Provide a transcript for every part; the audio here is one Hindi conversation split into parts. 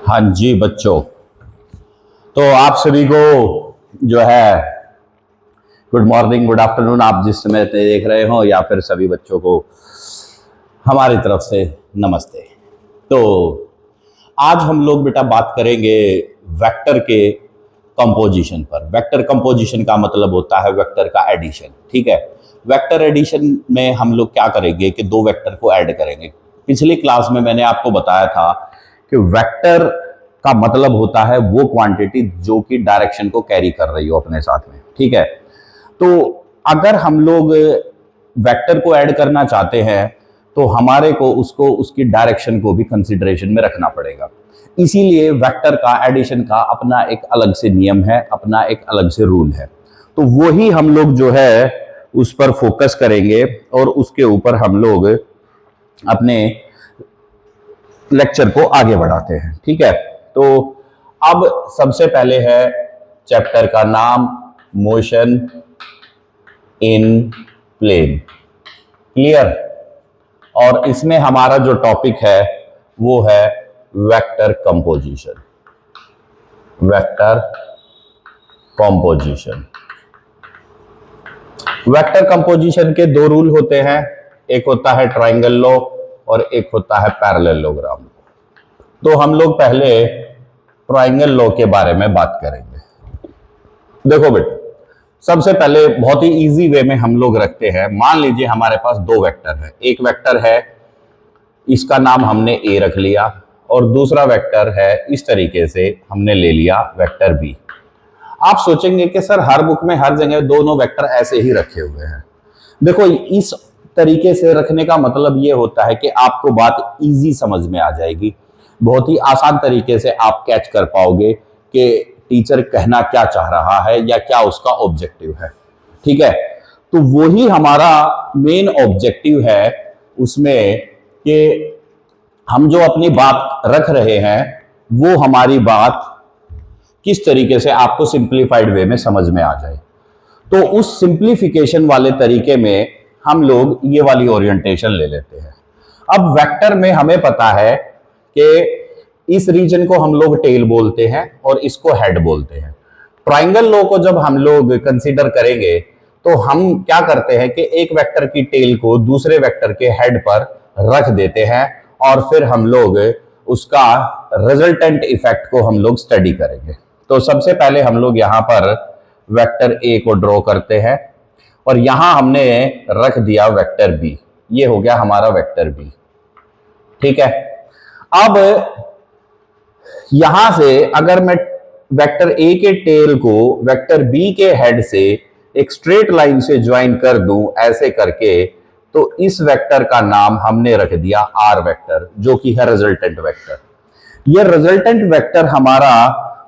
हाँ जी बच्चों, तो आप सभी को जो है गुड मॉर्निंग, गुड आफ्टरनून, आप जिस समय देख रहे हो, या फिर सभी बच्चों को हमारी तरफ से नमस्ते। तो आज हम लोग बेटा बात करेंगे वेक्टर के कंपोजिशन पर। वेक्टर कंपोजिशन का मतलब होता है वेक्टर का एडिशन। ठीक है, वेक्टर एडिशन में हम लोग क्या करेंगे कि दो वेक्टर को ऐड करेंगे। पिछली क्लास में मैंने आपको बताया था कि वेक्टर का मतलब होता है वो क्वांटिटी जो कि डायरेक्शन को कैरी कर रही हो अपने साथ में। ठीक है, तो अगर हम लोग वेक्टर को ऐड करना चाहते हैं तो हमारे को उसको उसकी डायरेक्शन को भी कंसिडरेशन में रखना पड़ेगा। इसीलिए वेक्टर का एडिशन का अपना एक अलग से नियम है, अपना एक अलग से रूल है। तो वही हम लोग जो है उस पर फोकस करेंगे और उसके ऊपर हम लोग अपने लेक्चर को आगे बढ़ाते हैं। ठीक है, तो अब सबसे पहले है चैप्टर का नाम मोशन इन प्लेन। क्लियर? और इसमें हमारा जो टॉपिक है वो है vector composition. Vector composition, vector composition के दो रूल होते हैं, एक होता है ट्रायंगल लॉ और एक होता है पैरेललोग्राम। तो हम लोग पहले ट्रायंगल लॉ के बारे में बात करेंगे। देखो बेटा, सबसे पहले बहुत ही इजी वे में हम लोग रखते हैं। मान लीजिए हमारे पास दो वेक्टर है, एक वेक्टर है इसका नाम हमने ए रख लिया और दूसरा वेक्टर है इस तरीके से हमने ले लिया वेक्टर बी। आप सोचेंगे कि सर हर बुक में हर जगह दोनों वेक्टर ऐसे ही रखे हुए हैं। देखो, इस तरीके से रखने का मतलब ये होता है कि आपको बात इजी समझ में आ जाएगी, बहुत ही आसान तरीके से आप कैच कर पाओगे कि टीचर कहना क्या चाह रहा है या क्या उसका ऑब्जेक्टिव है। ठीक है, तो वही हमारा मेन ऑब्जेक्टिव है उसमें कि हम जो अपनी बात रख रहे हैं वो हमारी बात किस तरीके से आपको सिंप्लीफाइड वे में समझ में आ जाए। तो उस सिंप्लीफिकेशन वाले तरीके में हम लोग ये वाली ओरिएंटेशन ले लेते हैं। अब वेक्टर में हमें पता है कि इस रीजन को हम लोग टेल बोलते हैं और इसको हेड बोलते हैं। ट्रायंगल लॉ को जब हम लोग कंसीडर करेंगे तो हम क्या करते हैं कि एक वेक्टर की टेल को दूसरे वेक्टर के हेड पर रख देते हैं और फिर हम लोग उसका रिजल्टेंट इफेक्ट को हम लोग स्टडी करेंगे। तो सबसे पहले हम लोग यहां पर वेक्टर ए को ड्रॉ करते हैं और यहां हमने रख दिया वेक्टर बी। ये हो गया हमारा वेक्टर बी। ठीक है, अब यहां से अगर मैं वेक्टर ए के टेल को वेक्टर बी के हेड से एक स्ट्रेट लाइन से ज्वाइन कर दूं ऐसे करके, तो इस वेक्टर का नाम हमने रख दिया आर वेक्टर, जो कि है रिजल्टेंट वेक्टर। यह रिजल्टेंट वेक्टर हमारा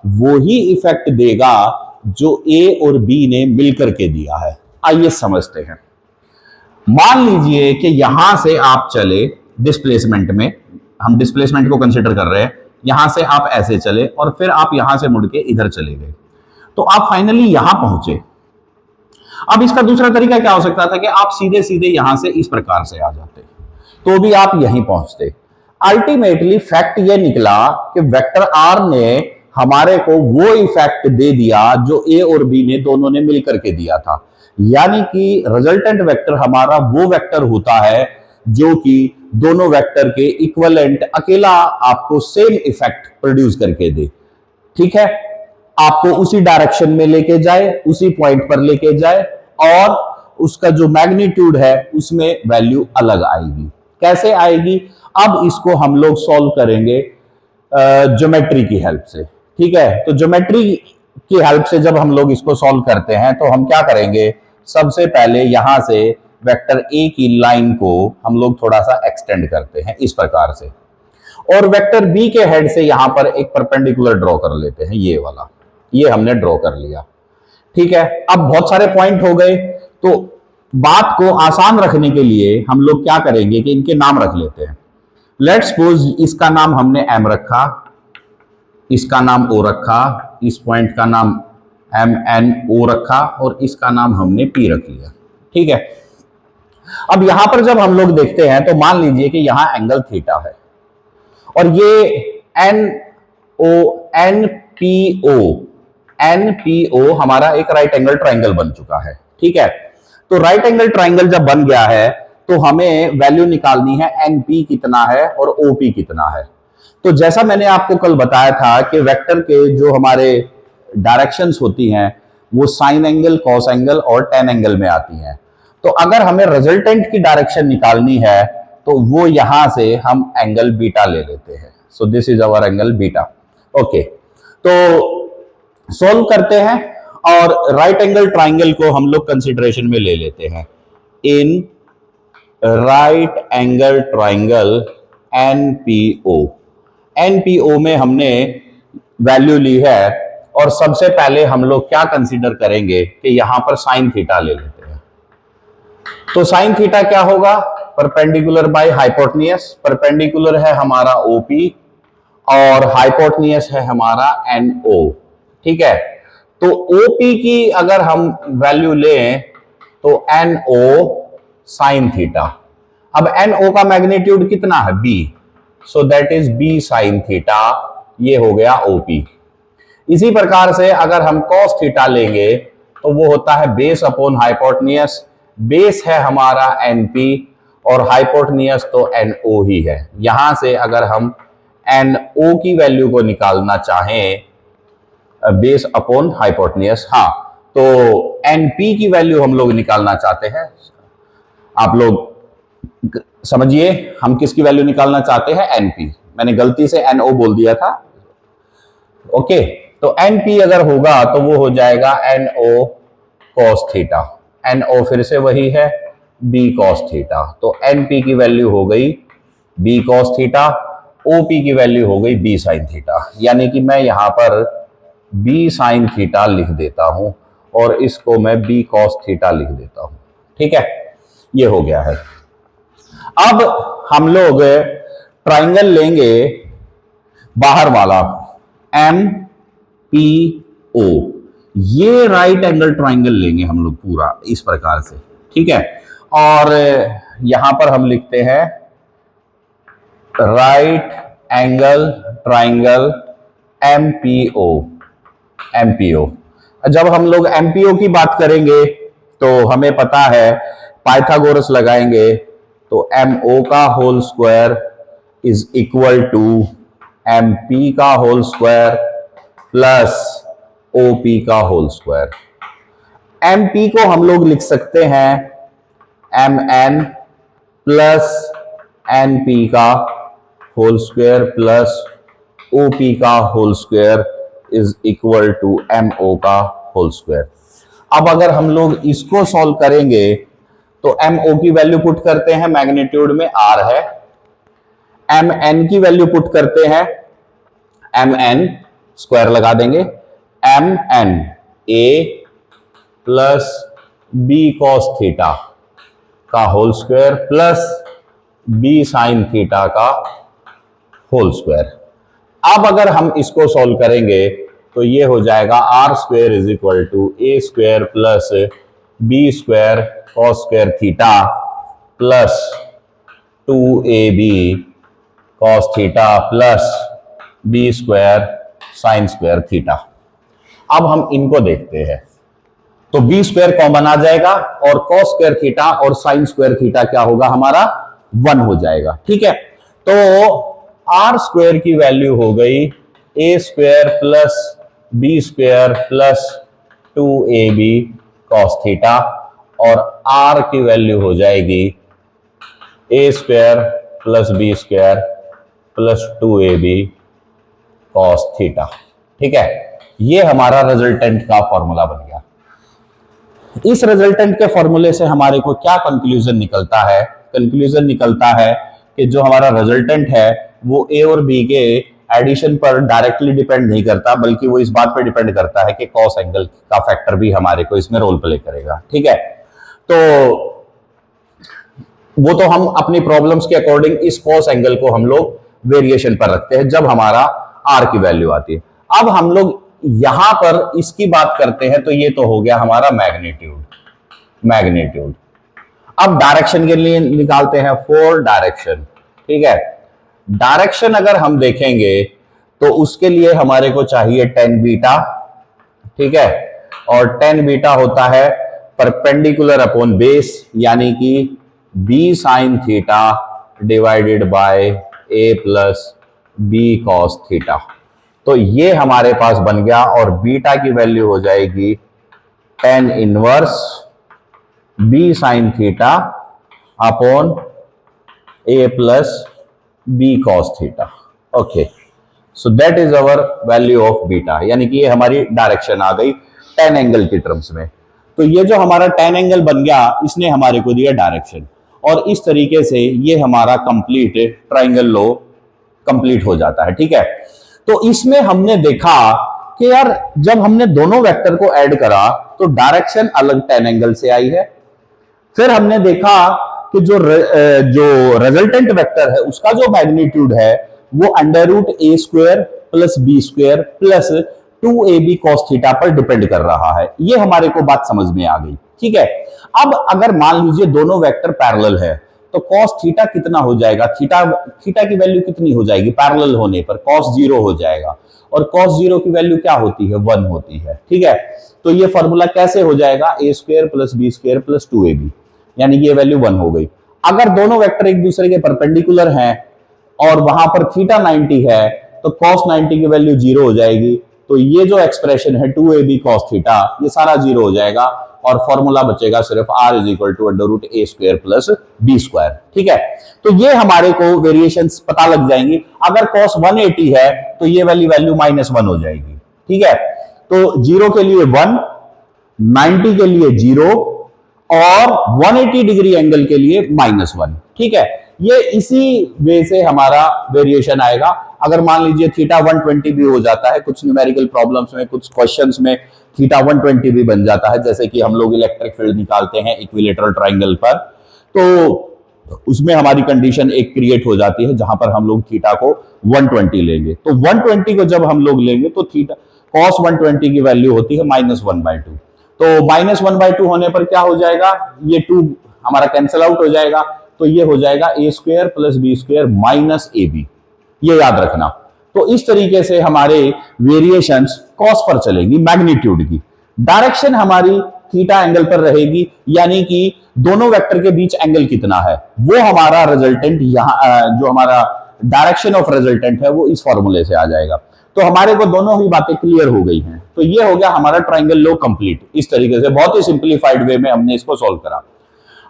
वो ही इफेक्ट देगा जो ए और बी ने मिलकर के दिया है। आइए समझते हैं। मान लीजिए कि यहां से आप चले डिस्प्लेसमेंट में, हम डिस्प्लेसमेंट को कंसीडर कर रहे हैं, यहां से आप ऐसे चले और फिर आप यहां से मुड़ के इधर चले गए, तो आप फाइनली यहां पहुंचे। अब इसका दूसरा तरीका क्या हो सकता था कि आप सीधे सीधे यहां से इस प्रकार से आ जाते, तो भी आप यहीं पहुंचते। अल्टीमेटली फैक्ट ये निकला कि वेक्टर आर ने हमारे को वो इफेक्ट दे दिया जो ए और बी ने दोनों ने मिलकर के दिया था। यानी कि रिजल्टेंट वेक्टर हमारा वो वेक्टर होता है जो कि दोनों वेक्टर के इक्विवेलेंट अकेला आपको सेम इफेक्ट प्रोड्यूस करके दे। ठीक है, आपको उसी डायरेक्शन में लेके जाए, उसी पॉइंट पर लेके जाए और उसका जो मैग्नीट्यूड है उसमें वैल्यू अलग आएगी। कैसे आएगी? अब इसको हम लोग सॉल्व करेंगे ज्योमेट्री की हेल्प से। ठीक है, तो ज्योमेट्री की हेल्प से जब हम लोग इसको सॉल्व करते हैं तो हम क्या करेंगे, सबसे पहले यहां से वेक्टर ए की लाइन को हम लोग थोड़ा सा एक्सटेंड करते हैं इस प्रकार से, और वेक्टर बी के हेड से यहां पर एक परपेंडिकुलर ड्रॉ कर लेते हैं, ये वाला, ये हमने ड्रॉ कर लिया। ठीक है, अब बहुत सारे पॉइंट हो गए, तो बात को आसान रखने के लिए हम लोग क्या करेंगे कि इनके नाम रख लेते हैं। लेट्स सपोज इसका नाम हमने एम रखा, इसका नाम ओ रखा, इस पॉइंट का नाम एम एन ओ रखा और इसका नाम हमने पी रख लिया। ठीक है, अब यहां पर जब हम लोग देखते हैं तो मान लीजिए कि यहां एंगल थीटा है और ये N O N P O, N P O हमारा एक राइट एंगल ट्राइंगल बन चुका है। ठीक है, तो राइट एंगल ट्राइंगल जब बन गया है तो हमें वैल्यू निकालनी है एन पी कितना है और ओ पी कितना है। तो जैसा मैंने आपको कल बताया था कि वेक्टर के जो हमारे डायरेक्शंस होती हैं वो साइन एंगल, कॉस एंगल और टेन एंगल में आती हैं। तो अगर हमें रिजल्टेंट की डायरेक्शन निकालनी है तो वो यहां से हम एंगल बीटा ले लेते हैं। So this is our angle beta. Okay, तो सॉल्व करते हैं और राइट एंगल ट्राइंगल को हम लोग कंसिडरेशन में ले लेते हैं। In right angle triangle NPO, NPO में हमने वैल्यू ली है और सबसे पहले हम लोग क्या कंसीडर करेंगे कि यहां पर साइन थीटा ले लेते हैं। तो साइन थीटा क्या होगा? Perpendicular by hypotenuse. परपेंडिकुलर है हमारा ओपी और हाइपोटेन्यूज है हमारा एनओ। ठीक है, तो ओपी की अगर हम वैल्यू लें तो एनओ साइन थीटा। अब एनओ का मैग्नीट्यूड कितना है? B, so that is b sine theta. ये हो गया ओपी। इसी प्रकार से अगर हम कॉस थीटा लेंगे तो वो होता है बेस अपॉन हाइपोटेन्यूज। बेस है हमारा एनपी और हाइपोटेन्यूज तो एनओ ही है। यहां से अगर हम एनओ की वैल्यू को निकालना चाहें बेस अपॉन हाइपोटेन्यूज, हाँ, तो एनपी की वैल्यू हम लोग निकालना चाहते हैं। आप लोग समझिए हम किसकी वैल्यू निकालना चाहते हैं? एनपी। मैंने गलती से एनओ बोल दिया था। ओके, तो एनपी अगर होगा तो वो हो जाएगा एनओ कॉस थीटा। एनओ फिर से वही है बी कॉस थीटा। तो एनपी की वैल्यू हो गई बी कॉस थीटा, ओपी की वैल्यू हो गई बी साइन थीटा। यानी कि मैं यहां पर बी साइन थीटा लिख देता हूं और इसको मैं बी कॉस थीटा लिख देता हूं। ठीक है, ये हो गया है। अब हम लोग ट्राइंगल लेंगे बाहर वाला एम पी ओ। ये राइट एंगल ट्राइंगल लेंगे हम लोग पूरा इस प्रकार से। ठीक है, और यहां पर हम लिखते हैं right angle triangle MPO. MPO, जब हम लोग एमपीओ की बात करेंगे तो हमें पता है पाइथागोरस लगाएंगे तो एमओ का whole square is equal to MP का होल स्क्वायर प्लस ओपी का होल स्क्वायर। एमपी को हम लोग लिख सकते हैं एम एन प्लस एनपी का होल स्क्वायर प्लस ओपी का whole square is equal to MO का होल स्क्वायर। अब अगर हम लोग इसको सॉल्व करेंगे तो एमओ की वैल्यू पुट करते हैं, मैग्नीट्यूड में आर है। एम एन की वैल्यू पुट करते हैं, एम एन स्क्वायर लगा देंगे, M N a plus b cos theta का whole square plus b sine theta का होल स्क्वायर। अब अगर हम इसको सॉल्व करेंगे तो ये हो जाएगा R square is equal to a square plus b square cos square theta plus 2ab cos theta plus b square sine square theta. अब हम इनको देखते हैं तो बी स्क्वायर कॉमन आ जाएगा और कॉस स्क्वायर थीटा और साइन स्क्वायर थीटा क्या होगा हमारा? 1 हो जाएगा। ठीक है, तो आर स्क्वायर की वैल्यू हो गई a square plus b square plus 2ab cos theta और आर की वैल्यू हो जाएगी a square plus b square plus 2ab cos theta. ठीक है, ये हमारा रिजल्टेंट का फॉर्मूला बन गया। इस रिजल्टेंट के फॉर्मूले से हमारे को क्या कंक्लूजन निकलता है? कंक्लूजन निकलता है कि जो हमारा रिजल्टेंट है वो ए और बी के एडिशन पर डायरेक्टली डिपेंड नहीं करता, बल्कि वो इस बात पर डिपेंड करता है कि कॉस एंगल का फैक्टर भी हमारे को इसमें रोल प्ले करेगा। ठीक है, तो वो तो हम अपनी प्रॉब्लम्स के अकॉर्डिंग इस कॉस एंगल को हम लोग वेरिएशन पर रखते हैं जब हमारा आर की वैल्यू आती है। अब हम लोग यहां पर इसकी बात करते हैं तो ये तो हो गया हमारा मैग्नीट्यूड। मैग्नीट्यूड अब डायरेक्शन के लिए निकालते हैं, फोर डायरेक्शन। ठीक है, डायरेक्शन अगर हम देखेंगे तो उसके लिए हमारे को चाहिए टेन बीटा, ठीक है, और टेन बीटा होता है परपेंडिकुलर अपॉन बेस, यानी कि b sine theta divided by a plus b cos theta. तो ये हमारे पास बन गया, और बीटा की वैल्यू हो जाएगी tan inverse b sine theta upon a plus b cos theta. Okay, so that is our value of beta, यानी कि ये हमारी डायरेक्शन आ गई टेन एंगल की टर्म्स में। तो ये जो हमारा टेन एंगल बन गया, इसने हमारे को दिया डायरेक्शन, और इस तरीके से ये हमारा कंप्लीट ट्राइंगल लो कंप्लीट हो जाता है, ठीक है। तो इसमें हमने देखा कि यार जब हमने दोनों वेक्टर को ऐड करा तो डायरेक्शन अलग टेन एंगल से आई है। फिर हमने देखा कि जो रिजल्टेंट वेक्टर है उसका जो मैग्नीट्यूड है वो under root a square plus b square plus 2ab cos theta पर डिपेंड कर रहा है। ये हमारे को बात समझ में आ गई, ठीक है। अब अगर मान लीजिए दोनों वेक्टर पैरेलल है तो cos थीटा कितना हो जाएगा, थीटा की वैल्यू कितनी हो जाएगी पैरेलल होने पर, cos 0 हो जाएगा, और cos 0 की वैल्यू क्या होती है, 1 होती है, ठीक है। तो ये फॉर्मूला कैसे हो जाएगा, a square plus b square plus 2ab, यानी कि ये वैल्यू 1 हो गई। अगर दोनों वेक्टर एक दूसरे के परपेंडिकुलर हैं और वहां पर थीटा 90 है तो cos 90 की वैल्यू 0 हो जाएगी। तो ये जो एक्सप्रेशन है 2ab cos थीटा, ये सारा 0 हो जाएगा, और फॉर्मूला बचेगा सिर्फ r is equal to under root a square plus b square, ठीक है। तो ये हमारे को वेरिएशंस पता लग जाएंगी। अगर cos 180 है तो ये वाली वैल्यू -1 हो जाएगी, ठीक है। तो 0 के लिए 1, 90 के लिए 0 और 180 डिग्री एंगल के लिए -1, ठीक है। ये इसी वे से हमारा वेरिएशन आएगा। अगर मान लीजिए थीटा 120 भी हो जाता है, कुछ न्यूमेरिकल प्रॉब्लम्स में, कुछ क्वेश्चंस में थीटा 120 भी बन जाता है, जैसे कि हम लोग इलेक्ट्रिक फील्ड निकालते हैं इक्विलेटरल ट्राइंगल पर, तो उसमें हमारी कंडीशन एक क्रिएट हो जाती है जहां पर हम लोग थीटा को 120 लेंगे। तो 120 को जब हम लोग लेंगे तो थीटा cos 120 की वैल्यू होती है -1/2। तो -1/2 होने पर क्या हो जाएगा, ये 2 हमारा कैंसिल आउट हो जाएगा, तो ये हो जाएगा a square plus b square minus a b, ये याद रखना। तो इस तरीके से हमारे वेरिएशंस कॉस पर चलेगी मैग्नीट्यूड की, डायरेक्शन हमारी थीटा एंगल पर रहेगी, यानी कि दोनों वेक्टर के बीच एंगल कितना है वो हमारा रिजल्टेंट यहां, जो हमारा डायरेक्शन ऑफ रिजल्टेंट है वो इस फॉर्मूले से आ जाएगा। तो हमारे को दोनों ही बातें क्लियर हो गई हैं। तो ये हो गया हमारा ट्राइंगल लो कंप्लीट। इस तरीके से बहुत ही सिंप्लीफाइड वे में हमने इसको सॉल्व करा।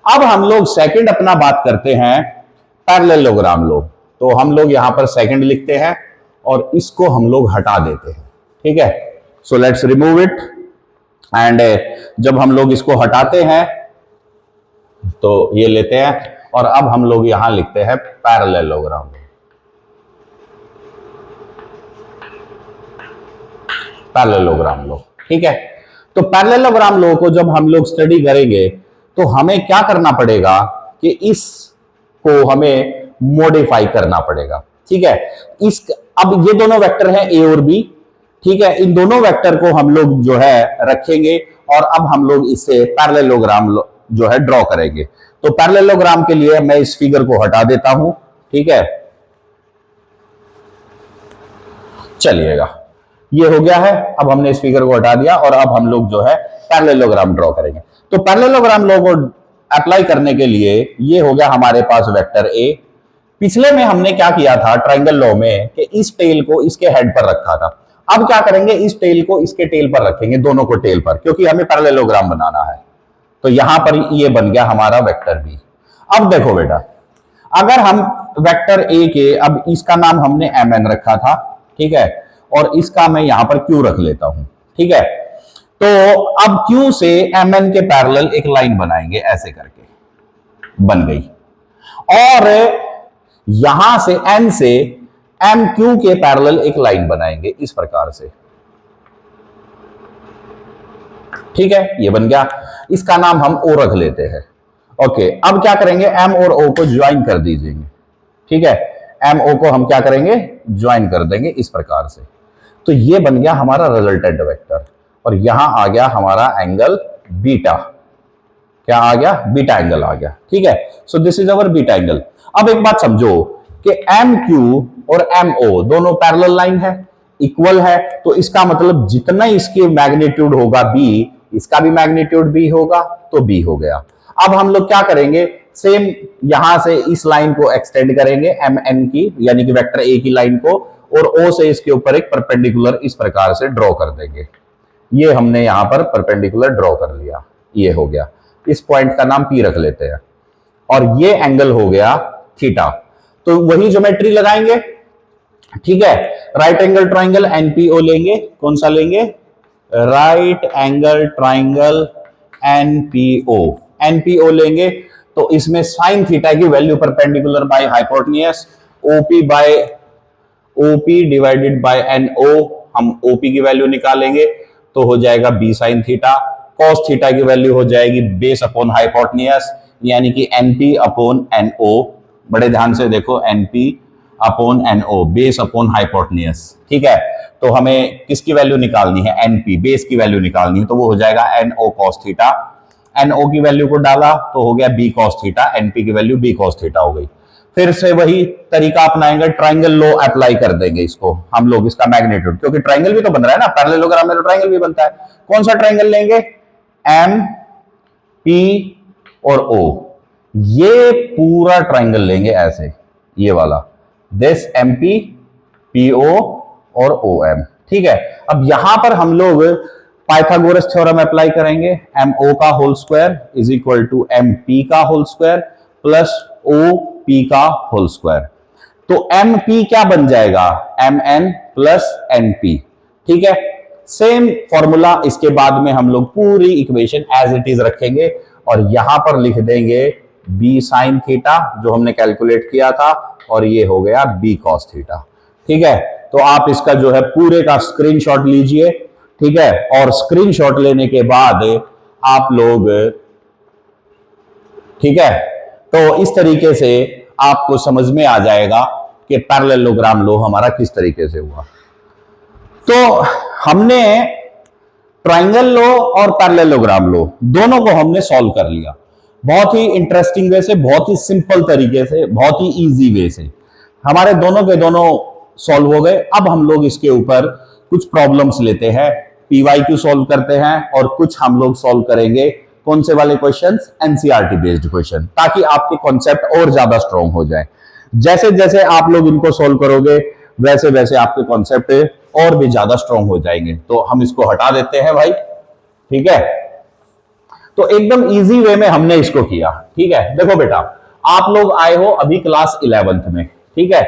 अब हम लोग सेकंड अपना बात करते हैं पैरेललोग्राम लो। तो हम लोग यहां पर सेकंड लिखते हैं और इसको हम लोग हटा देते हैं, ठीक है। So let's remove it, and जब हम लोग इसको हटाते हैं तो ये लेते हैं, और अब हम लोग यहां लिखते हैं पैरेललोग्राम। पैरेललोग्राम लो, ठीक है। तो पैरेललोग्राम लो को जब हम लोग स्टडी करेंगे तो हमें क्या करना पड़ेगा कि इसको हमें मॉडिफाई करना पड़ेगा, ठीक है। अब ये दोनों वेक्टर हैं ए और बी, ठीक है। इन दोनों वेक्टर को हम लोग जो है रखेंगे, और अब हम लोग इससे पैरेललोग्राम जो है ड्रॉ करेंगे। तो पैरेललोग्राम के लिए मैं इस फिगर को हटा देता हूं, ठीक है। चलिएगा, ये हो गया है। अब हमने इस फिगर को हटा दिया और अब हम लोग जो है पैरेललोग्राम ड्रॉ करेंगे। तो पैरेललोग्राम लॉ को अप्लाई करने के लिए ये हो गया हमारे पास वेक्टर ए। पिछले में हमने क्या किया था ट्राइंगल लॉ में कि इस टेल को इसके हेड पर रखा था। अब क्या करेंगे, इस टेल को इसके टेल पर रखेंगे, दोनों को टेल पर, क्योंकि हमें पैरेललोग्राम बनाना है। तो यहां पर ये बन गया हमारा वेक्टर बी। अब देखो बेटा, अगर हम वेक्टर ए के, अब इसका नाम हमने एम एन रखा था, ठीक है, और इसका मैं यहां पर क्यू रख लेता हूं, ठीक है। तो अब क्यू से एम एन के पैरेलल एक लाइन बनाएंगे, ऐसे करके बन गई, और यहां से एन से एम क्यू के पैरेलल एक लाइन बनाएंगे इस प्रकार से, ठीक है। ये बन गया, इसका नाम हम ओ रख लेते हैं। ओके, अब क्या करेंगे, एम और ओ को ज्वाइन कर दीजिएंगे, ठीक है। एम ओ को हम क्या करेंगे, ज्वाइन कर देंगे इस प्रकार से। तो ये बन गया हमारा रिजल्टेंट वेक्टर, और यहां आ गया हमारा एंगल बीटा। क्या आ गया, बीटा एंगल आ गया, ठीक है। So this is our beta angle. अब एक बात समझो कि एम क्यू और एम ओ दोनों पैरेलल लाइन है, इक्वल है, तो इसका मतलब जितना इसके मैग्नीट्यूड होगा बी, इसका भी मैग्नीट्यूड बी होगा, तो बी हो गया। अब हम लोग क्या करेंगे, सेम यहां से इस लाइन को एक्सटेंड करेंगे एम एन की, यानी कि वेक्टर ए की लाइन को, और ओ से इसके ऊपर एक परपेंडिकुलर इस प्रकार से ड्रॉ कर देंगे। ये हमने यहां पर परपेंडिकुलर ड्रॉ कर लिया, ये हो गया। इस पॉइंट का नाम पी रख लेते हैं, और ये एंगल हो गया थीटा। तो वही ज्योमेट्री लगाएंगे, ठीक है। राइट एंगल ट्राइंगल एनपीओ लेंगे, कौन सा लेंगे, right angle triangle NPO, NPO लेंगे। तो इसमें साइन थीटा की value perpendicular by hypotenuse, OP by OP divided by NO, हम ओपी की वैल्यू निकालेंगे तो हो जाएगा b sine theta. Cos theta की वैल्यू हो जाएगी बेस अपॉन हाइपोटेन्यूज, यानी कि एनपी अपॉन एनओ। बड़े ध्यान से देखो, NP upon NO, base upon hypotenuse, ठीक है। तो हमें किसकी वैल्यू निकालनी है, एनपी, बेस की वैल्यू निकालनी है, तो वो हो जाएगा एनओ कॉस थीटा। एनओ की वैल्यू को डाला तो हो गया बी कॉस थीटा, एनपी की वैल्यू बी कॉस थीटा हो गई। फिर से वही तरीका अपनाएंगे, ट्राइंगल लॉ अप्लाई कर देंगे इसको हम लोग, इसका मैग्नीट्यूड, क्योंकि ट्राइंगल भी तो बन रहा है ना, पैरेललोग्राम में तो ट्राइंगल भी बनता है। कौन सा ट्राइंगल लेंगे, एम पी और ओ, ये पूरा ट्राइंगल लेंगे ऐसे, ये वाला, this M P, P O और ओ एम, ठीक है। अब यहां पर हम लोग पाइथागोरस थ्योरम अप्लाई करेंगे, एम ओ का whole square is equal to M P का whole square plus O P का होल स्क्वायर। तो एम पी क्या बन जाएगा, M N plus N P, ठीक है। सेम फॉर्मूला इसके बाद में हम लोग पूरी इक्वेशन एज इट इज रखेंगे, और यहां पर लिख देंगे बी साइन थीटा जो हमने कैलकुलेट किया था, और ये हो गया बी कॉस थीटा, ठीक है। तो आप इसका जो है पूरे का स्क्रीनशॉट लीजिए, ठीक है, और स्क्रीनशॉट लेने के बाद आप लोग, ठीक है, तो इस तरीके से आपको समझ में आ जाएगा कि पैरेललोग्राम लॉ हमारा किस तरीके से हुआ। तो हमने ट्राइंगल लॉ और पैरेललोग्राम लॉ दोनों को हमने सॉल्व कर लिया, बहुत ही इंटरेस्टिंग वे से, बहुत ही सिंपल तरीके से, बहुत ही इजी वे से हमारे दोनों के दोनों सॉल्व हो गए। अब हम लोग इसके ऊपर कुछ प्रॉब्लम्स लेते हैं, पीवाईक्यू सॉल्व करते हैं, और कुछ हम लोग सॉल्व करेंगे कौन से वाले क्वेश्चंस, एनसीईआरटी बेस्ड क्वेश्चन, ताकि आपके कॉन्सेप्ट और ज्यादा स्ट्रांग हो जाए। जैसे जैसे आप लोग इनको सॉल्व करोगे वैसे वैसे आपके कॉन्सेप्ट और भी ज्यादा स्ट्रांग हो जाएंगे। तो हम इसको हटा देते हैं भाई, ठीक है। तो एकदम इजी वे में हमने इसको किया, ठीक है। देखो बेटा, आप लोग आए हो अभी क्लास 11th में, ठीक है।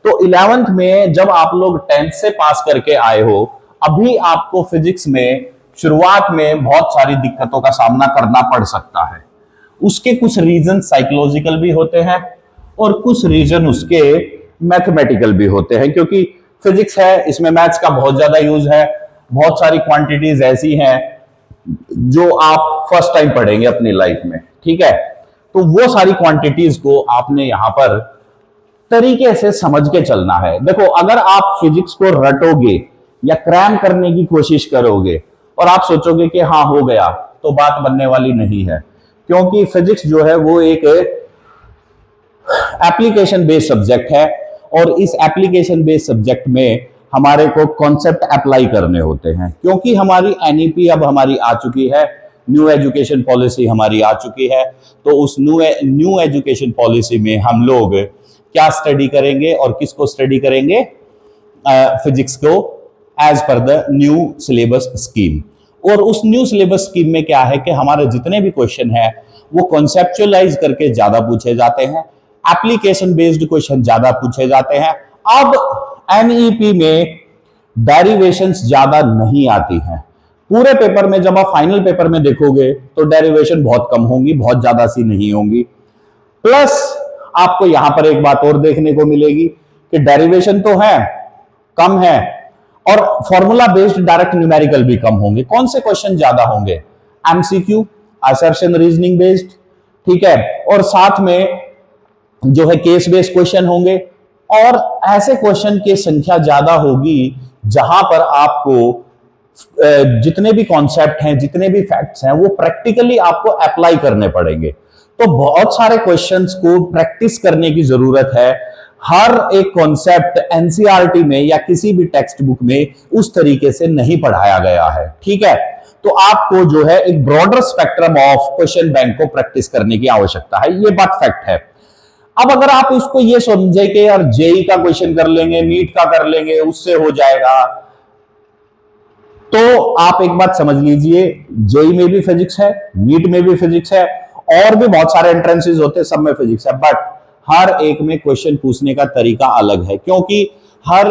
तो 11th में जब आप लोग 10th से पास करके आए हो, अभी आपको फिजिक्स में शुरुआत में बहुत सारी दिक्कतों का सामना करना पड़ सकता है। उसके कुछ रीजन साइकोलॉजिकल भी होते हैं, और कुछ रीजन उसके मैथमेटिकल भी होते हैं, क्योंकि फिजिक्स है, इसमें मैथ्स का बहुत ज्यादा यूज है। बहुत सारी क्वांटिटीज ऐसी हैं जो आप फर्स्ट टाइम पढ़ेंगे अपनी लाइफ में, ठीक है। तो वो सारी क्वांटिटीज को आपने यहां पर तरीके से समझ के चलना है। देखो, अगर आप फिजिक्स को रटोगे या क्रैम करने की कोशिश करोगे और आप सोचोगे कि हाँ हो गया, तो बात बनने वाली नहीं है, क्योंकि फिजिक्स जो है वो एक एप्लीकेशन बेस्ड सब्जेक्ट है, और इस एप्लीकेशन बेस्ड सब्जेक्ट में हमारे को कॉन्सेप्ट अप्लाई करने होते हैं। क्योंकि हमारी एनईपी अब हमारी आ चुकी है, न्यू एजुकेशन पॉलिसी हमारी आ चुकी है, तो उस न्यू एजुकेशन पॉलिसी में हम लोग क्या स्टडी करेंगे और किसको स्टडी करेंगे, फिजिक्स को as per the new syllabus scheme. और उस न्यू सिलेबस स्कीम में क्या है कि हमारे जितने भी क्वेश्चन है वो कॉन्सेप्चुअलाइज करके ज्यादा पूछे जाते हैं, एप्लीकेशन बेस्ड क्वेश्चन ज्यादा पूछे जाते हैं। अब एनईपी में डेरिवेशंस ज्यादा नहीं आती हैं। पूरे पेपर में जब आप फाइनल पेपर में देखोगे तो डेरिवेशन बहुत कम होंगी, बहुत ज्यादा सी नहीं होंगी। प्लस आपको यहां पर एक बात और देखने को मिलेगी कि डेरिवेशन तो है, कम है, और फॉर्मूला बेस्ड डायरेक्ट न्यूमेरिकल भी कम होंगे। कौन से क्वेश्चन ज्यादा होंगे, एमसीक्यू, असर्शन रीजनिंग बेस्ड, ठीक है, और साथ में जो है केस बेस्ड क्वेश्चन होंगे। और ऐसे क्वेश्चन की संख्या ज्यादा होगी जहां पर आपको जितने भी कॉन्सेप्ट हैं, जितने भी फैक्ट्स हैं, वो प्रैक्टिकली आपको अप्लाई करने पड़ेंगे। तो बहुत सारे क्वेश्चंस को प्रैक्टिस करने की जरूरत है। हर एक कॉन्सेप्ट एनसीईआरटी में या किसी भी टेक्स्ट बुक में उस तरीके से नहीं पढ़ाया गया है, ठीक है। तो आपको जो है एक broader spectrum of question bank को प्रैक्टिस करने की आवश्यकता है, ये बात फैक्ट है। अब अगर आप इसको ये समझे कि यार जेई का क्वेश्चन कर लेंगे, नीट का कर लेंगे, उससे हो जाएगा, तो आप एक बात समझ लीजिए, जेई में भी फिजिक्स है, नीट में भी फिजिक्स है, और भी बहुत सारे एंट्रेंसेस होते हैं, सब में फिजिक्स है, बट हर एक में क्वेश्चन पूछने का तरीका अलग है, क्योंकि हर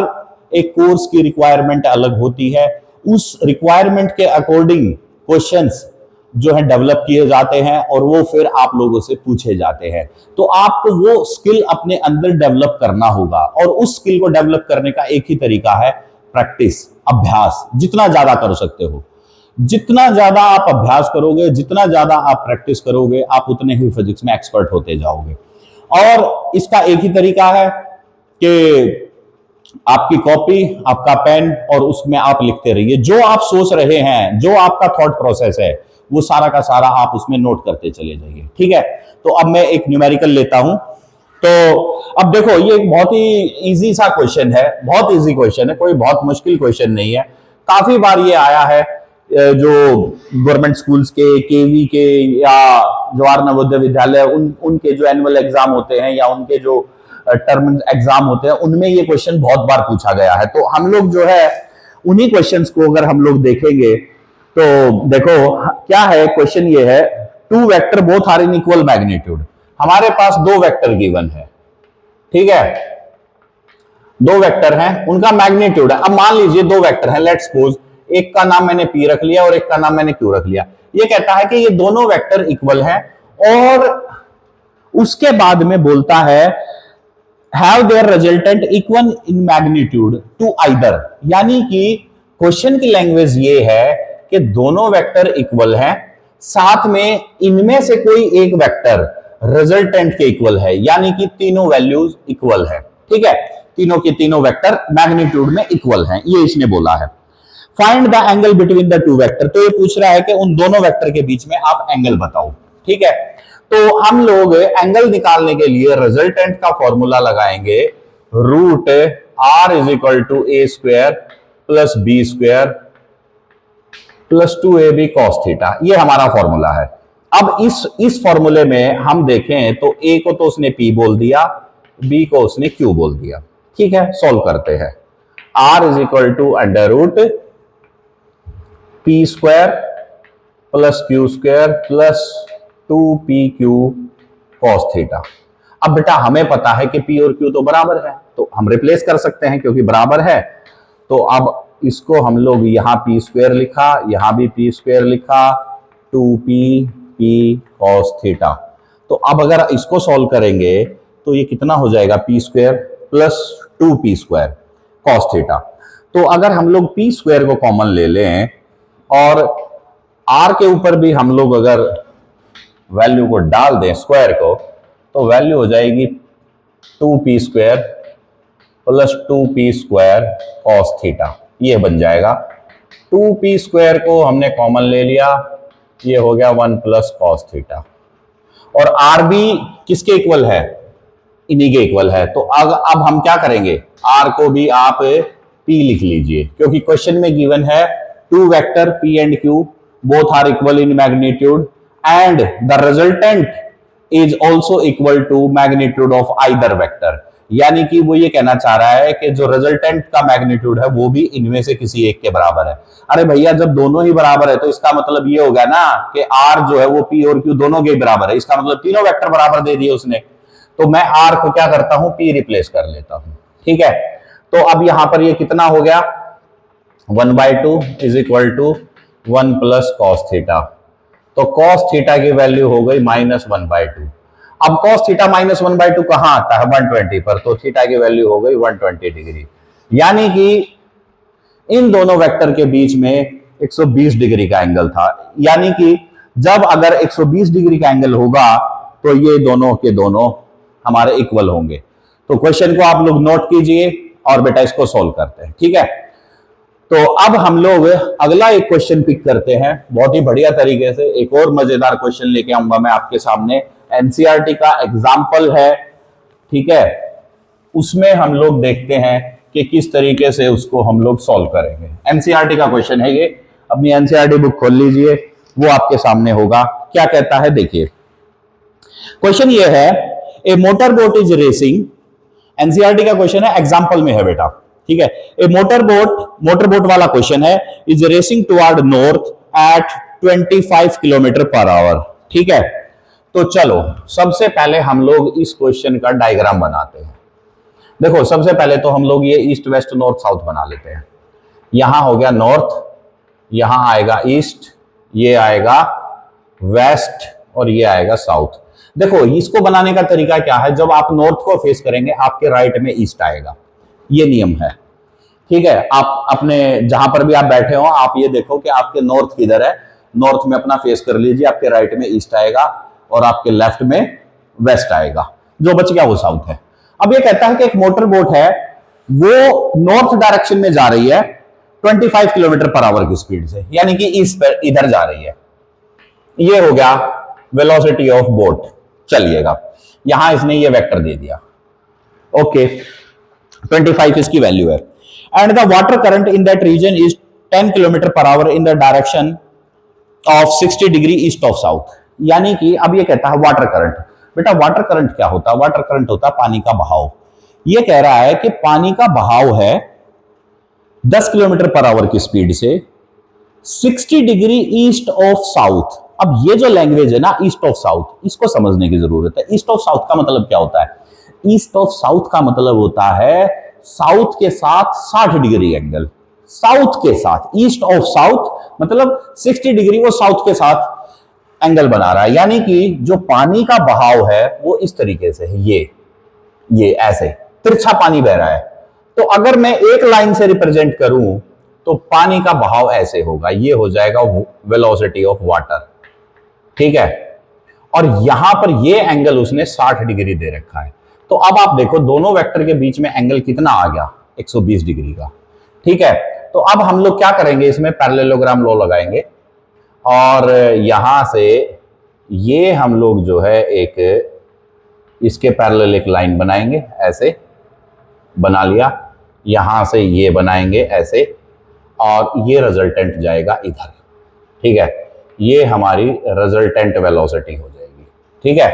एक कोर्स की रिक्वायरमेंट अलग होती है। उस रिक्वायरमेंट के अकॉर्डिंग क्वेश्चंस जो है डेवलप किए जाते हैं और वो फिर आप लोगों से पूछे जाते हैं। तो आपको वो स्किल अपने अंदर डेवलप करना होगा, और उस स्किल को डेवलप करने का एक ही तरीका है, प्रैक्टिस, अभ्यास। जितना ज्यादा कर सकते हो, जितना ज्यादा आप अभ्यास करोगे, जितना ज्यादा आप प्रैक्टिस करोगे, आप उतने ही फिजिक्स में एक्सपर्ट होते जाओगे। और इसका एक ही तरीका है कि आपकी कॉपी, आपका पेन, और उसमें आप लिखते रहिए। जो आप सोच रहे हैं, जो आपका थॉट प्रोसेस है, वो सारा का सारा आप उसमें नोट करते चले जाइए, ठीक है। तो अब मैं एक न्यूमेरिकल लेता हूं। तो अब देखो, ये एक बहुत ही इजी सा क्वेश्चन है, बहुत इजी क्वेश्चन है, कोई बहुत मुश्किल क्वेश्चन नहीं है। काफी बार ये आया है, जो गवर्नमेंट स्कूल्स के, केवी के, या जवाहर नवोदय विद्यालय, उनके जो एनुअल एग्जाम होते हैं, या उनके जो टर्म एग्जाम होते हैं, उनमें ये क्वेश्चन बहुत बार पूछा गया है। तो हम लोग जो है उन्हीं क्वेश्चंस को अगर हम लोग देखेंगे, तो देखो क्या है क्वेश्चन, ये है, two vector both are in equal magnitude. हमारे पास दो वेक्टर गिवन है, ठीक है, दो वेक्टर हैं, उनका मैग्नीट्यूड है। अब मान लीजिए दो वेक्टर हैं, लेट्स सपोज एक का नाम मैंने पी रख लिया और एक का नाम मैंने क्यू रख लिया। ये कहता है कि ये दोनों वेक्टर इक्वल हैं, और उसके बाद में बोलता है have their resultant equal in magnitude to either. यानी कि क्वेश्चन की लैंग्वेज ये है कि दोनों वेक्टर इक्वल हैं, साथ में इनमें से कोई एक वेक्टर रिजल्टेंट के इक्वल है, यानी कि तीनों वैल्यूज इक्वल है, ठीक है, तीनों के तीनों वेक्टर मैग्नीट्यूड में इक्वल हैं, ये इसने बोला है। Find the angle between the two vector. तो ये पूछ रहा है कि उन दोनों वेक्टर के बीच में आप एंगल बताओ, ठीक है। तो हम लोग एंगल निकालने के लिए रिजल्टेंट का फॉर्मूला लगाएंगे, root R is equal to a square plus b square plus 2ab cos theta, ये हमारा फॉर्मूला है। अब इस फॉर्मूले में हम देखें तो a को तो उसने p बोल दिया, b को उसने q बोल दिया, ठीक है। सॉल्व करते हैं। r is equal to under root P square plus Q square plus 2pq cos theta. अब बेटा हमें पता है कि p और q तो बराबर है, तो हम रिप्लेस कर सकते हैं क्योंकि बराबर है। तो अब इसको हम लोग यहां पी स्क्वायर लिखा, यहां भी पी स्क्वायर लिखा, 2p cos थीटा। तो अब अगर इसको सॉल्व करेंगे तो ये कितना हो जाएगा, P square plus 2p square cos theta. तो अगर हम लोग पी स्क्वायर को कॉमन ले लें और r के ऊपर भी हम लोग अगर वैल्यू को डाल दें स्क्वायर को, तो वैल्यू हो जाएगी 2p square plus 2p square cos theta, ये बन जाएगा। 2p स्क्वायर को हमने कॉमन ले लिया, ये हो गया 1 प्लस cos थीटा। और r भी किसके इक्वल है, इन्हीं के इक्वल है। तो अब हम क्या करेंगे, r को भी आप p लिख लीजिए, क्योंकि क्वेश्चन में गिवन है two vector p and q both are equal in magnitude and the resultant is also equal to magnitude of either vector. यानी कि वो ये कहना चाह रहा है कि जो रिजल्टेंट का मैग्नीट्यूड है वो भी इनमें से किसी एक के बराबर है। अरे भैया जब दोनों ही बराबर है तो इसका मतलब ये हो गया ना कि r जो है वो p और q दोनों के बराबर है, इसका मतलब तीनों वेक्टर बराबर दे दिए उसने। तो मैं r को क्या करता हूं, p रिप्लेस कर लेता हूं, ठीक है। तो अब यहां पर ये कितना हो गया, 1/2 is equal to 1 plus cos theta. तो cos थीटा की वैल्यू हो गई -1/2। अब cos थीटा -1/2 कहां आता है, 120 पर, तो थीटा की वैल्यू हो गई 120 डिग्री। यानी कि इन दोनों वेक्टर के बीच में 120 डिग्री का एंगल था। यानी कि जब अगर 120 डिग्री का एंगल होगा तो ये दोनों के दोनों हमारे इक्वल होंगे। तो क्वेश्चन को आप लोग नोट कीजिए और बेटा इसको सॉल्व करते हैं, ठीक है। तो अब हम लोग अगला एक क्वेश्चन पिक करते हैं, बहुत ही बढ़िया तरीके से एक और मजेदार क्वेश्चन लेके आऊंगा मैं आपके सामने। एनसीईआरटी का एग्जाम्पल है, ठीक है। उसमें हम लोग देखते हैं कि किस तरीके से उसको हम लोग सॉल्व करेंगे। एनसीईआरटी का क्वेश्चन है ये, अपनी एनसीईआरटी बुक खोल लीजिए, वो आपके सामने होगा। क्या कहता है देखिए, क्वेश्चन ये है, a motor boat is racing, NCERT का क्वेश्चन है, एग्जाम्पल में है बेटा, ठीक है। ए मोटर बोट वाला क्वेश्चन है, is racing toward north at 25 kilometre per hour, ठीक है। तो चलो सबसे पहले हम लोग इस क्वेश्चन का डायग्राम बनाते हैं। देखो सबसे पहले तो हम लोग ये ईस्ट वेस्ट नॉर्थ साउथ बना लेते हैं। यहां हो गया नॉर्थ, यहां आएगा ईस्ट, ये आएगा वेस्ट और ये आएगा साउथ। देखो इसको बनाने का तरीका क्या है, जब आप नॉर्थ को फेस करेंगे आपके राइट में ईस्ट आएगा, ये नियम है, ठीक है। आप अपने जहां पर भी आप बैठे हो आप ये देखो कि आपके नॉर्थ किधर है, नॉर्थ में अपना फेस कर लीजिए, आपके राइट में ईस्ट आएगा और आपके लेफ्ट में वेस्ट आएगा, जो बच गया वो साउथ है। अब ये कहता है कि एक मोटर बोट है, वो नॉर्थ डायरेक्शन में जा रही है 25 किलोमीटर पर आवर की स्पीड से, यानी कि इधर जा रही है। ये हो गया वेलोसिटी ऑफ बोट। चलिएगा यहां इसने ये वेक्टर दे दिया, ओके, 25 इसकी वैल्यू है। And the water current in that region is 10 kilometre per hour in the direction of 60 degree east of south. यानी कि अब ये कहता है वाटर करंट। बेटा वाटर करंट क्या होता है? वाटर करंट होता है पानी का बहाव। ये कह रहा है कि पानी का बहाव है 10 किलोमीटर पर आवर की स्पीड से 60 डिग्री ईस्ट ऑफ साउथ। अब ये जो लैंग्वेज है ना ईस्ट ऑफ साउथ, इसको समझने की जरूरत है। ईस्ट ऑफ साउथ का मतलब क्या होता है? ईस्ट ऑफ साउथ का मतलब होता है साउथ के साथ 60 डिग्री एंगल, साउथ के साथ, ईस्ट ऑफ साउथ मतलब 60 डिग्री वो साउथ के साथ एंगल बना रहा है। यानी कि जो पानी का बहाव है वो इस तरीके से है, ये ऐसे तिरछा पानी बह रहा है। तो अगर मैं एक लाइन से रिप्रेजेंट करूं तो पानी का बहाव ऐसे होगा, ये हो जाएगा वेलोसिटी ऑफ वाटर, ठीक है। और यहां पर ये एंगल उसने 60 डिग्री दे रखा है। तो अब आप देखो दोनों वेक्टर के बीच में एंगल कितना आ गया, 120 डिग्री का, ठीक है। तो अब हम लोग क्या करेंगे, इसमें पैरेललोग्राम लॉ लगाएंगे और यहां से ये हम लोग जो है एक इसके पैरेलल एक लाइन बनाएंगे, ऐसे बना लिया, यहां से ये बनाएंगे ऐसे, और ये रिजल्टेंट जाएगा इधर, ठीक है। ये हमारी रिजल्टेंट वेलोसिटी हो जाएगी, ठीक है।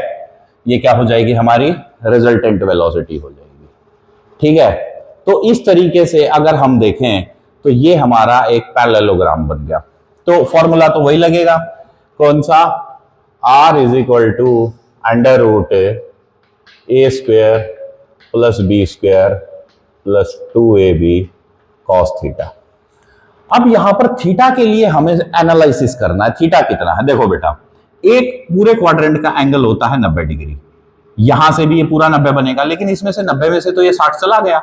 ये क्या हो जाएगी? हमारी रिजल्टेंट वेलोसिटी हो जाएगी, ठीक है। तो इस तरीके से अगर हम देखें तो ये हमारा एक पैरेललोग्राम बन गया। तो फॉर्मूला तो वही लगेगा, कौन सा? R is equal to under root a square plus b square plus 2ab cos theta. अब यहां पर थीटा के लिए हमें एनालिसिस करना है, थीटा कितना है। देखो बेटा एक पूरे क्वाड्रेंट का एंगल होता है 90 डिग्री, यहां से भी ये पूरा 90 बनेगा, लेकिन इसमें से 90 में से तो ये 60 चला गया,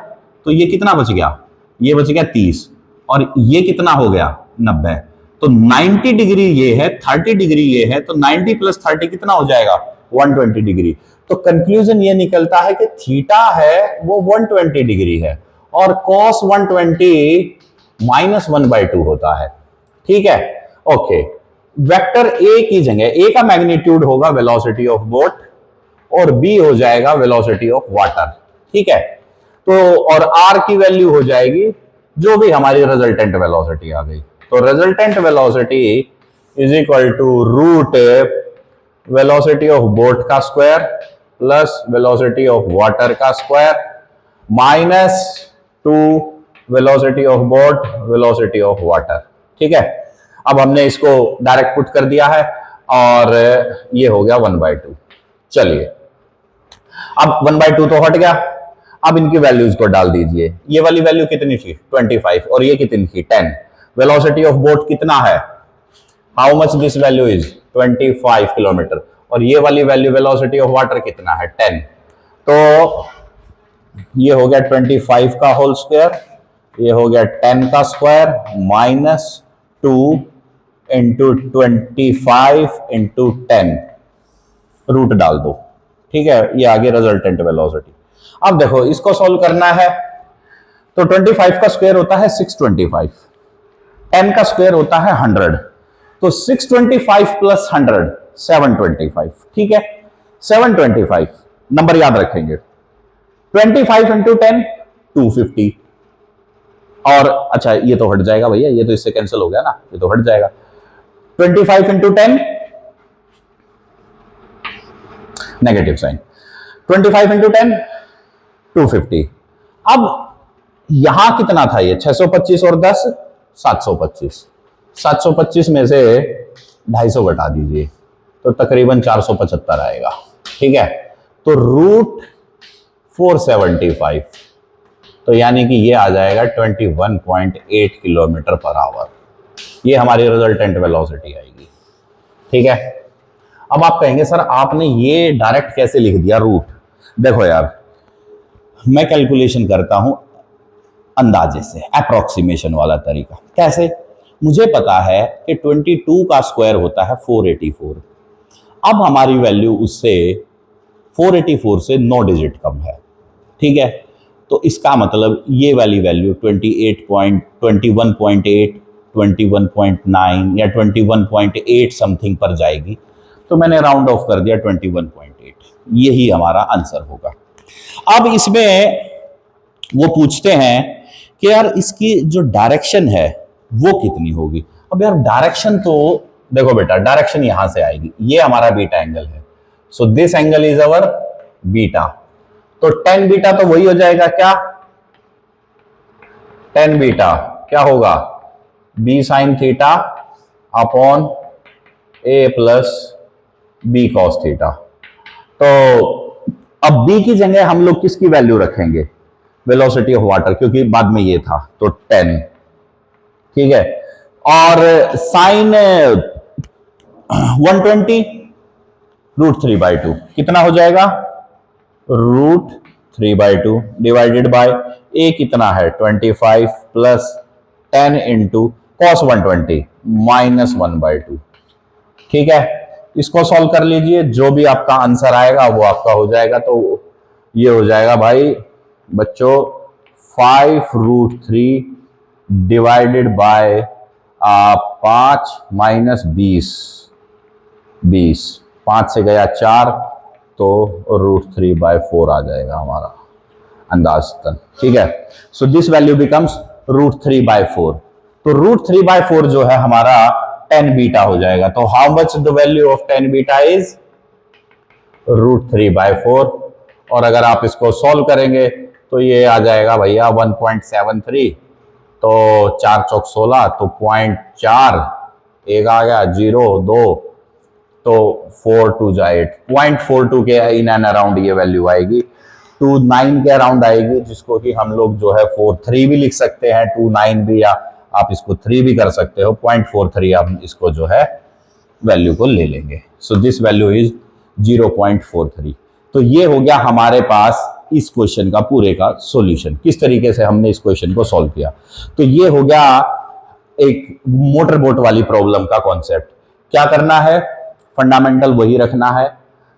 तो ये कितना बच गया? ये बच गया 30, और ये कितना हो गया? 90। तो 90 डिग्री ये है, 30 डिग्री ये है, तो 90 प्लस 30 कितना हो जाएगा? 120 डिग्री। तो कंक्लूजन ये निकलता है कि थीटा है वो 120 डिग्री है, और कॉस 120 -1/2 होता है, ठीक है। ओके, वेक्टर ए की जगह, ए का मैग्नीट्यूड होगा वेलोसिटी ऑफ बोट और बी हो जाएगा वेलोसिटी ऑफ वाटर, ठीक है। तो और आर की वैल्यू हो जाएगी जो भी हमारी रिजल्टेंट वेलोसिटी आ गई। तो resultant velocity is equal to root velocity of boat का square plus velocity of water का square -2 velocity of boat velocity of water, ठीक है। अब हमने इसको डायरेक्ट पुट कर दिया है और ये हो गया 1/2। चलिए अब 1/2 तो हट गया, अब इनकी वैल्यूज को डाल दीजिए। ये वाली वैल्यू कितनी थी? 25, और ये कितनी थी? 10। वेलोसिटी ऑफ बोट कितना है? How much this value is? 25 kilometre. और ये वाली वैल्यू वेलोसिटी ऑफ वाटर कितना है? 10। तो ये हो गया 25 का होल स्क्वायर, ये हो गया 10 का स्क्वायर -2 इंटू 25 इंटू 10, रूट डाल दो, ठीक है। ये आगे रिजल्टेंट वेलोसिटी। अब देखो इसको सॉल्व करना है, तो 25 का स्क्वायर होता है 625, 10 का स्क्वायर होता है 100, तो 625 प्लस 100 725, ठीक है। 725 नंबर याद रखेंगे, 25 इंटू 10 250। और अच्छा ये तो हट जाएगा भैया, ये तो इससे कैंसिल हो गया ना, ये तो हट जाएगा। 25 इंटू 10 नेगेटिव साइन, 25 इंटू 10 250। अब यहां कितना था ये 625 और 10 725। 725 में से 250 घटा दीजिए तो तकरीबन 475 आएगा। ठीक है, तो रूट 475, तो यानी कि ये आ जाएगा 21.8 किलोमीटर पर आवर। ये हमारी रिजल्टेंट वेलोसिटी आएगी। ठीक है, अब आप कहेंगे सर आपने ये डायरेक्ट कैसे लिख दिया रूट। देखो यार, मैं कैलकुलेशन करता हूं अंदाजे से, अप्रोक्सीमेशन वाला तरीका। कैसे? मुझे पता है कि 22 का स्क्वायर होता है 484। अब हमारी वैल्यू उससे 484 से 9 डिजिट कम है। ठीक है, तो इसका मतलब ये वाली वैल्यू 21.8, 21.9 या 21.8 समथिंग पर जाएगी। तो मैंने राउंड ऑफ कर दिया 21.8, यही हमारा आंसर होगा। अब इसमें वो पूछते हैं कि यार इसकी जो डायरेक्शन है वो कितनी होगी। अब यार डायरेक्शन तो देखो बेटा, डायरेक्शन यहां से आएगी, ये हमारा बीटा एंगल है, so this angle is our beta. तो tan बीटा तो वही हो जाएगा क्या, tan बीटा क्या होगा, b sign theta upon a plus b cos theta. तो अब b की जगह हम लोग किसकी वैल्यू रखेंगे, वेलोसिटी ऑफ वाटर, क्योंकि बाद में ये था तो 10। ठीक है, और साइन 120 √3/2 कितना हो जाएगा, √3/2 डिवाइडेड बाय a कितना है 25 प्लस 10 इंटू कॉस 120 -1/2। ठीक है, इसको सॉल्व कर लीजिए, जो भी आपका आंसर आएगा वो आपका हो जाएगा। तो ये हो जाएगा भाई बच्चों 5√3 डिवाइडेड बाय 5 माइनस 20, 5 से गया 4, तो √3/4 आ जाएगा हमारा अंदाजतन। ठीक है, सो दिस वैल्यू बिकम्स √3/4। तो √3/4 जो है हमारा tan बीटा हो जाएगा। तो how much the value of tan beta is √3/4। और अगर आप इसको सॉल्व करेंगे तो ये आ जाएगा भैया 1.73, तो 4 चौक 16, तो 0.4, एक आ गया 0 2, तो 4 2 जा 8, 0.42 के इन एंड अराउंड ये वैल्यू आएगी। 29 के अराउंड आएगी, जिसको कि हम लोग जो है 43 भी लिख सकते हैं, 29 भी, या आप इसको 3 भी कर सकते हो। 0.43 आप इसको जो है वैल्यू को ले लेंगे। So this value is 0.43। तो ये हो गया हमारे पास इस क्वेश्चन का पूरे का सॉल्यूशन, किस तरीके से हमने इस क्वेश्चन को सॉल्व किया। तो ये हो गया एक मोटर बोट वाली प्रॉब्लम का कॉन्सेप्ट। क्या करना है, फंडामेंटल वही रखना है,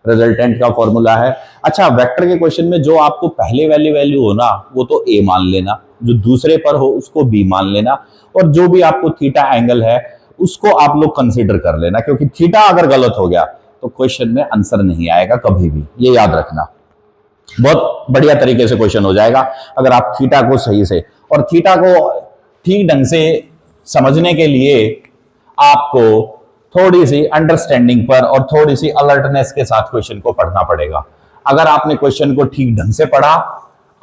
रिजल्टेंट का फॉर्मूला है। अच्छा, वेक्टर के क्वेश्चन में जो आपको पहले वाली वैल्यू हो ना वो तो a मान लेना, जो दूसरे पर हो उसको b मान लेना, और जो भी आपको थीटा एंगल है उसको आप लोग कंसीडर कर लेना, क्योंकि थीटा अगर गलत हो गया तो क्वेश्चन में आंसर नहीं आएगा कभी भी, ये याद रखना। बहुत बढ़िया तरीके से क्वेश्चन हो जाएगा अगर आप थीटा को सही से, और थीटा को ठीक ढंग से समझने के लिए आपको थोड़ी सी अंडरस्टैंडिंग पर और थोड़ी सी अलर्टनेस के साथ क्वेश्चन को पढ़ना पड़ेगा। अगर आपने क्वेश्चन को ठीक ढंग से पढ़ा,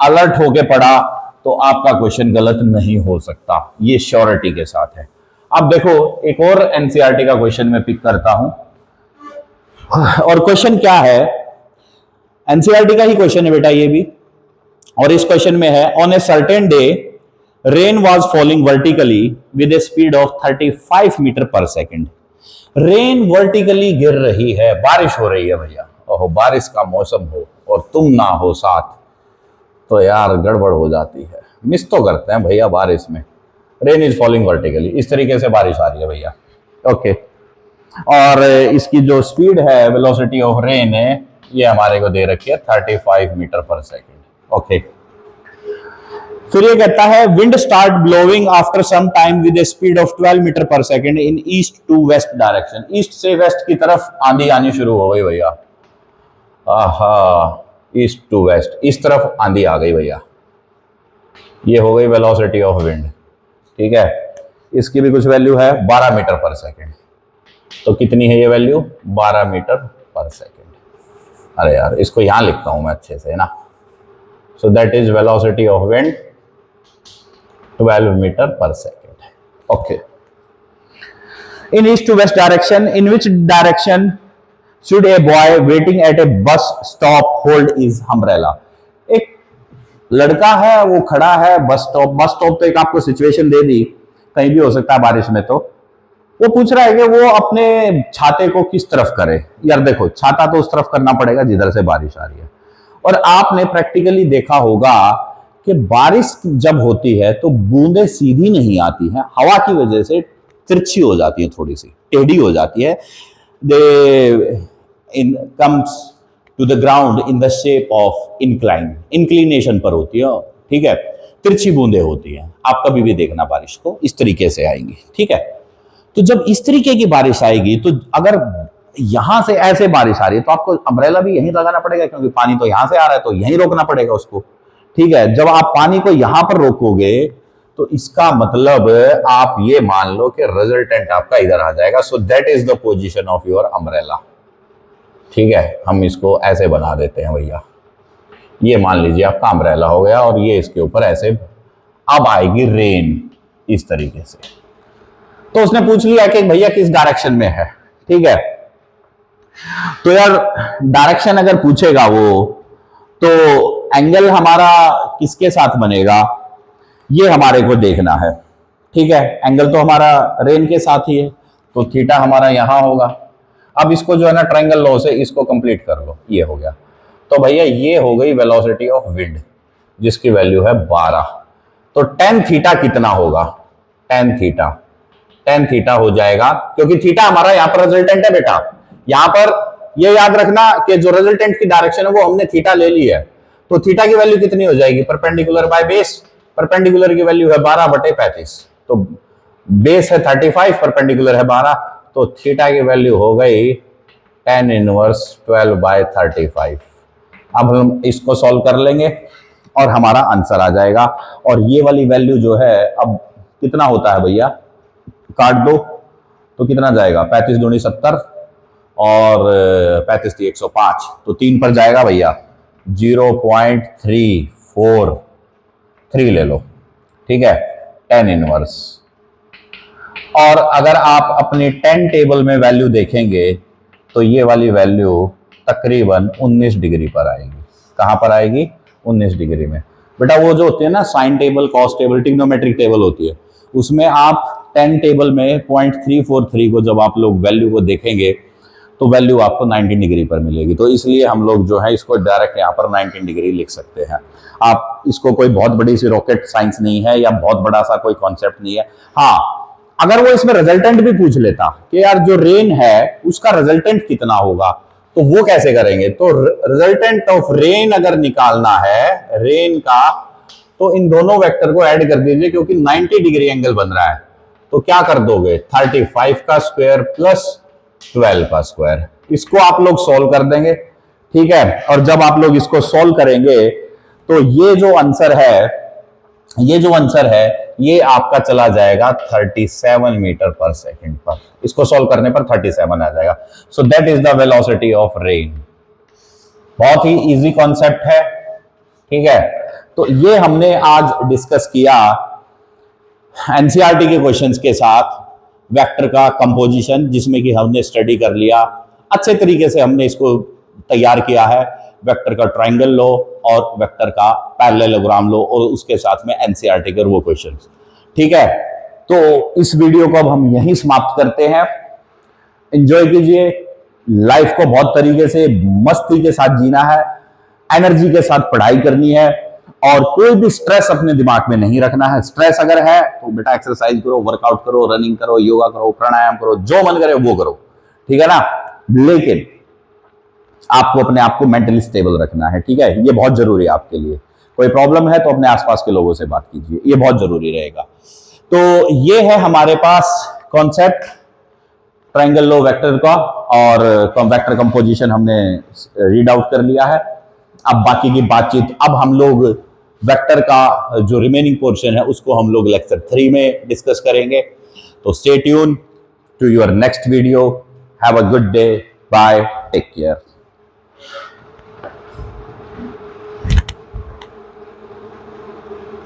अलर्ट होके पढ़ा, तो आपका क्वेश्चन गलत नहीं हो सकता, ये श्योरिटी के साथ है। अब देखो एक और एनसीईआरटी का क्वेश्चन मैं पिक करता हूं, और क्वेश्चन क्या है, एनसीईआरटी का ही क्वेश्चन है बेटा ये भी, और इस क्वेश्चन में है on a certain day rain was falling vertically with a speed of 35 metre per second. Rain vertically गिर रही है, बारिश हो रही है भैया, ओहो बारिश का मौसम हो और तुम ना हो साथ, तो यार गड़बड़ हो जाती है, मिस तो करते हैं भैया बारिश में। रेन इज फॉलिंग वर्टिकली, इस तरीके से बारिश आ रही है भैया, ओके। और इसकी जो स्पीड है, वेलोसिटी ऑफ रेन है, ये हमारे को दे रखी है 35 मीटर पर सेकेंड, ओके। फिर ये कहता है wind start blowing after some time with a speed of 12 metre per second in east to west direction. East से वेस्ट की तरफ आंधी आनी शुरू हो गई भैया, आहा, ईस्ट टू वेस्ट, इस तरफ आंधी आ गई भैया, ये हो गई वेलोसिटी ऑफ विंड। ठीक है, इसकी भी कुछ वैल्यू है 12 मीटर पर सेकेंड। तो कितनी है ये वैल्यू? 12 metre per second. अरे यार, इसको यहां लिखता हूं मैं अच्छे से, है ना। So that is velocity of wind 12 metre per second. Okay, in east to west direction, in which direction should a boy waiting at a bus stop hold is umbrella? एक लड़का है, वो खड़ा है बस स्टॉप। बस स्टॉप तो एक आपको सिचुएशन दे दी, कहीं भी हो सकता है बारिश में। तो वो पूछ रहा है कि वो अपने छाते को किस तरफ करे। यार देखो, छाता तो उस तरफ करना पड़ेगा जिधर से बारिश आ रही है। और आपने प्रैक्टिकली देखा होगा कि बारिश जब होती है तो बूंदें सीधी नहीं आती हैं, हवा की वजह से तिरछी हो जाती है, थोड़ी सी टेढ़ी हो जाती है। Then comes to the ground in the shape of inclination पर होती है। ठीक है, तिरछी बूंदें होती हैं। आप कभी भी देखना बारिश को इस तरीके से आएंगी। ठीक है, तो जब इस तरीके की बारिश आएगी, तो अगर यहां से ऐसे बारिश आ रही है तो आपको अम्ब्रेला भी यहीं लगाना पड़ेगा, क्योंकि पानी तो यहां से आ रहा है, तो यहीं रोकना पड़ेगा उसको। ठीक है, जब आप पानी को यहां पर रोकोगे तो इसका मतलब आप ये मान लो कि रिजल्टेंट आपका इधर आ जाएगा। सो that is the position of your umbrella. ठीक है, हम इसको ऐसे बना देते हैं भैया। ये मान लीजिए आपका अम्ब्रेला हो गया, और ये इसके ऊपर ऐसे अब आएगी रेन इस तरीके से। तो उसने पूछ लिया कि भैया किस डायरेक्शन में है। ठीक है, तो यार डायरेक्शन अगर पूछेगा वो, तो एंगल हमारा किसके साथ बनेगा, ये हमारे को देखना है। ठीक है, एंगल तो हमारा रेन के साथ ही है, तो थीटा हमारा यहां होगा। अब इसको जो है ना ट्रायंगल लॉ से इसको कंप्लीट कर लो, ये हो गया। तो भैया ये हो गई वेलोसिटी ऑफ विंड, जिसकी वैल्यू है 12। तो टेन थीटा कितना होगा? टेन थीटा हो जाएगा, क्योंकि थीटा हमारा यहाँ पर रिजल्टेंट है बेटा। यहां पर ये याद रखना कि जो रिजल्टेंट की डायरेक्शन है वो हमने थीटा ले ली है। तो थीटा की वैल्यू कितनी हो जाएगी? Perpendicular by base. परपेंडिकुलर की वैल्यू है 12/35, तो बेस है 35, परपेंडिकुलर है 12, तो थीटा की वैल्यू हो गई tan इनवर्स 12/35। अब हम इसको सॉल्व कर लेंगे और हमारा आंसर आ जाएगा। और ये वाली वैल्यू जो है, अब कितना होता है भैया, काट दो तो कितना जाएगा? 35 दूनी 70 और 35 थी 105, तो 3 पर जाएगा भैया, 0.343 ले लो। ठीक है, tan इनवर्स। और अगर आप अपनी 10 टेबल में वैल्यू देखेंगे तो ये वाली वैल्यू तकरीबन 19 डिग्री पर आएगी। कहां पर आएगी? 19 डिग्री में। बेटा वो जो होती है ना sine table, cos table, trigonometric table होती है, उसमें आप 10 टेबल में 0.343 को जब आप लोग वैल्यू को देखेंगे तो वैल्यू आपको 19 डिग्री पर मिलेगी। तो इसलिए हम लोग जो है इसको डायरेक्ट यहाँ पर 19 डिग्री लिख सकते हैं। आप इसको कोई बहुत बड़ी सी रॉकेट साइंस नहीं है या बहुत बड़ा सा कोई कॉन्सेप्ट नहीं है। हाँ, अगर वो इसमें रिजल्टेंट भी पूछ लेता कि यार जो रेन है उसका रिजल्टेंट कितना होगा, तो वो कैसे करेंगे? तो रिजल्टेंट ऑफ रेन अगर निकालना है रेन का, तो इन दोनों वेक्टर को ऐड कर दीजिए, क्योंकि 90 डिग्री एंगल बन रहा है। तो क्या कर दोगे? 35 का स्क्वायर प्लस 12 का स्क्वायर। इसको आप लोग सॉल्व कर देंगे। ठीक है, और जब आप लोग इसको सॉल्व करेंगे तो ये जो आंसर है ये आपका चला जाएगा 37 मीटर पर सेकंड पर। इसको सॉल्व करने पर 37 आ जाएगा। सो that is the velocity of rain. बहुत ही इजी कॉन्सेप्ट है। ठीक है, तो ये हमने आज डिस्कस किया एनसीईआरटी के क्वेश्चंस के साथ वेक्टर का कंपोजिशन, जिसमें कि हमने स्टडी कर लिया अच्छे तरीके से। हमने इसको तैयार किया है वेक्टर का ट्रायंगल लो और वेक्टर का पैरेललोग्राम लो, और उसके साथ में एनसीईआरटी के वो क्वेश्चंस। ठीक है, तो इस वीडियो को अब हम यहीं समाप्त करते हैं। एंजॉय कीजिए लाइफ को, बहुत तरीके से मस्ती के साथ जीना है, एनर्जी के साथ पढ़ाई करनी है, और कोई भी स्ट्रेस अपने दिमाग में नहीं रखना है। स्ट्रेस अगर है तो बेटा एक्सरसाइज करो, वर्कआउट करो, रनिंग करो, योगा करो, प्राणायाम करो, जो मन करे वो करो। ठीक है ना, लेकिन आपको अपने आप को मेंटली स्टेबल रखना है। ठीक है, ये बहुत जरूरी है आपके लिए। कोई प्रॉब्लम है तो अपने आसपास के लोगों से बात कीजिए, ये बहुत जरूरी रहेगा। तो ये है हमारे पास कॉन्सेप्ट ट्रायंगल लो वेक्टर का, और वेक्टर कंपोजिशन हमने रीड आउट कर लिया है। अब बाकी की बातचीत अब हम लोग वेक्टर का जो रिमेनिंग पोर्शन है उसको हम लोग लेक्चर 3 में डिस्कस करेंगे। तो stay tune to your next video. Have a good day, bye, take care.